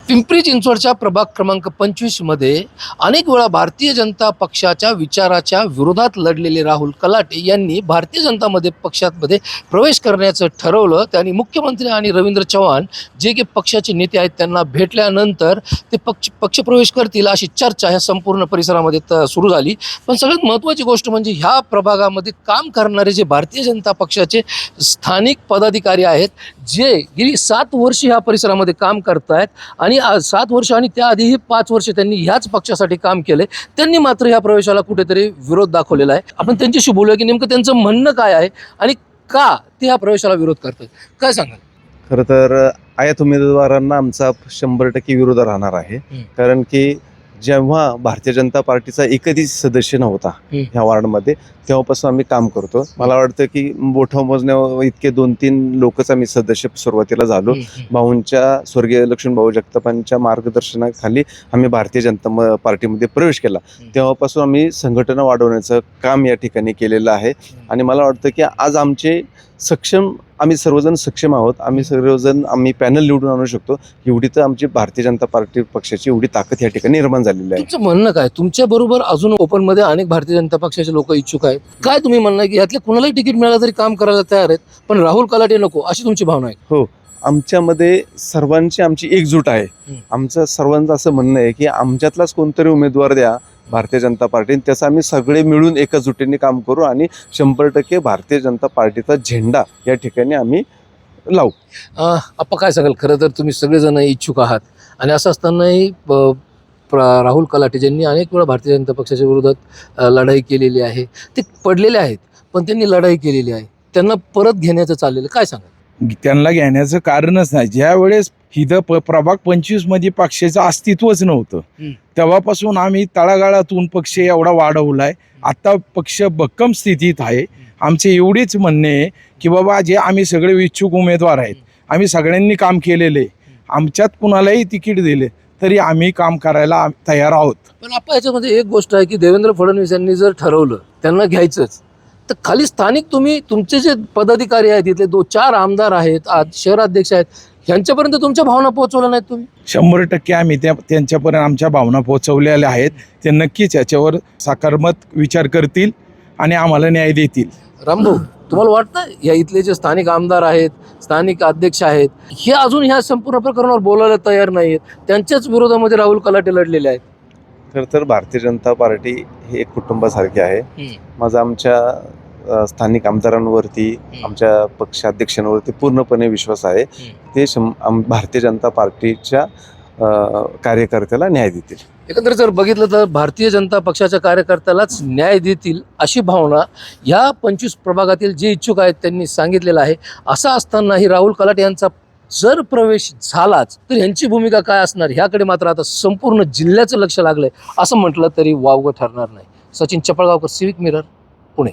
पिंपरी चिंचवडच्या प्रभाग क्रमांक 25 मध्ये अनेक वेळा भारतीय जनता पक्षाच्या विचाराच्या विरोधात लढलेले राहुल कलाटे यांनी भारतीय जनता पक्षामध्ये प्रवेश करण्याचं ठरवलं. त्यांनी मुख्यमंत्री आणि रवींद्र चव्हाण जे की पक्षाचे नेते आहेत त्यांना भेटल्यानंतर ते पक्षप्रवेश करतील अशी चर्चा ह्या संपूर्ण परिसरामध्ये सुरू झाली. पण सगळ्यात महत्त्वाची गोष्ट म्हणजे ह्या प्रभागामध्ये काम करणारे जे भारतीय जनता पक्षाचे स्थानिक पदाधिकारी आहेत जे गेली 7 वर्ष ह्या परिसरामध्ये काम करत आहेत आणि 7 वर्ष आणि त्याआधीही 5 वर्ष त्यांनी ह्याच पक्षासाठी काम केले. त्यांनी मात्र ह्या प्रवेशाला कुठेतरी विरोध दाखवलेला आहे. आपण त्यांच्याशी बोलूया की नेमकं त्यांचं म्हणणं काय आहे आणि का ते ह्या प्रवेशाला विरोध करतात. काय सांगाल? खरं तर आयात उमेदवारांना आमचा 100% विरोध राहणार आहे. कारण की जेव्हा भारतीय जनता पार्टीचा एकही सदस्य नव्हता ह्या वॉर्डमध्ये तेव्हापासून आम्ही काम करतो. मला वाटतं की मोठं मोजण्या इतके 2-3 लोकच आम्ही सदस्य सुरुवातीला झालो. भाऊंच्या स्वर्गीय लक्ष्मण भाऊ जगतापांच्या मार्गदर्शनाखाली आम्ही भारतीय जनता पार्टीमध्ये प्रवेश केला. तेव्हापासून आम्ही संघटना वाढवण्याचं काम या ठिकाणी केलेलं आहे. आणि मला वाटतं की आज आम्ही सर्वजण सक्षम आहोत. आम्ही पॅनल निवडून आणू शकतो. एवढी तर आमची भारतीय जनता पार्टी पक्षाची एवढी ताकद या ठिकाणी निर्माण झालेली आहे. तुमचं म्हणणं काय? तुमच्या बरोबर अजून ओपनमध्ये अनेक भारतीय जनता पक्षाचे लोक इच्छुक आहेत. काय तुम्ही म्हणणं की यातले कुणालाही तिकीट मिळालं तरी काम करायला तयार आहेत, पण राहुल कलाटे नको अशी तुमची भावना आहे? हो, आमच्यामध्ये सर्वांची आमची एकजूट आहे. आमचं सर्वांचं असं म्हणणं आहे की आमच्यातलाच कोणतरी उमेदवार द्या भारतीय जनता पार्टीने, त्याचं आम्ही सगळे मिळून एकजुटीने काम करू आणि 100% भारतीय जनता पार्टीचा झेंडा या ठिकाणी आम्ही लावू. आपण काय सांगाल? खरं तर तुम्ही सगळेजण इच्छुक आहात आणि असं असतानाही राहुल कलाटे ज्यांनी अनेक वेळा भारतीय जनता पक्षाच्या विरोधात लढाई केलेली आहे, ते पडलेले आहेत पण त्यांनी लढाई केलेली आहे, त्यांना परत घेण्याचं चाललेलं काय सांगाल? त्यांना घेण्याचं कारणच नाही. ज्या वेळेस इथं प्रभाग 25 मध्ये पक्षाचं अस्तित्वच नव्हतं तेव्हापासून आम्ही तळागाळातून पक्ष एवढा वाढवलाय. आता पक्ष भक्कम स्थितीत आहे. आमचे एवढेच म्हणणे आहे की बाबा जे आम्ही सगळे इच्छुक उमेदवार आहेत, आम्ही सगळ्यांनी काम केलेले, आमच्यात कुणालाही तिकीट दिले तरी आम्ही काम करायला तयार आहोत. पण आपण याच्यामध्ये एक गोष्ट आहे की देवेंद्र फडणवीस यांनी जर ठरवलं त्यांना घ्यायचंच तर खाली स्थानिक तुमचे जे पदाधिकारी आहेत तिथले 2-4 आमदार आहेत, आज शहराध्यक्ष आहेत, यांच्यापर्यंत तुमच्या भावना पोहोचवल्या नाहीत तुम्ही? 100% आम्ही त्यांच्यापर्यंत आमच्या भावना पोहोचवलेल्या आहेत. ते नक्कीच याच्यावर सकारात्मक विचार करतील आणि आम्हाला न्याय देतील. रामभाऊ, तुम्हाला वाटतं या इथले जे स्थानिक आमदार आहेत, स्थानिक अध्यक्ष आहेत, हे अजून ह्या संपूर्ण प्रकरणावर बोलायला तयार नाही आहेत, त्यांच्याच विरोधामध्ये राहुल कलाटे लढलेले आहेत? खरं तर भारतीय जनता पार्टी ही एक कुटुंबासारखी आहे. माझा आमच्या स्थानिक आमदारांवरती, आमच्या पक्षाध्यक्षांवरती पूर्णपणे विश्वास आहे. ते भारतीय जनता पार्टीच्या कार्यकर्त्याला न्याय देतील. एकंदर जर बघितलं तर भारतीय जनता पक्षाच्या कार्यकर्त्यालाच न्याय देतील अशी भावना ह्या 25 प्रभागातील जे इच्छुक आहेत त्यांनी सांगितलेलं आहे. असं असतानाही राहुल कलाटे यांचा जर प्रवेश झालाच तर यांची भूमिका काय असणार ह्याकडे मात्र आता संपूर्ण जिल्ह्याचं लक्ष लागलंय असं म्हटलं तरी वावगं ठरणार नाही. Sachin Chapalgaonkar, civic mirror, Pune.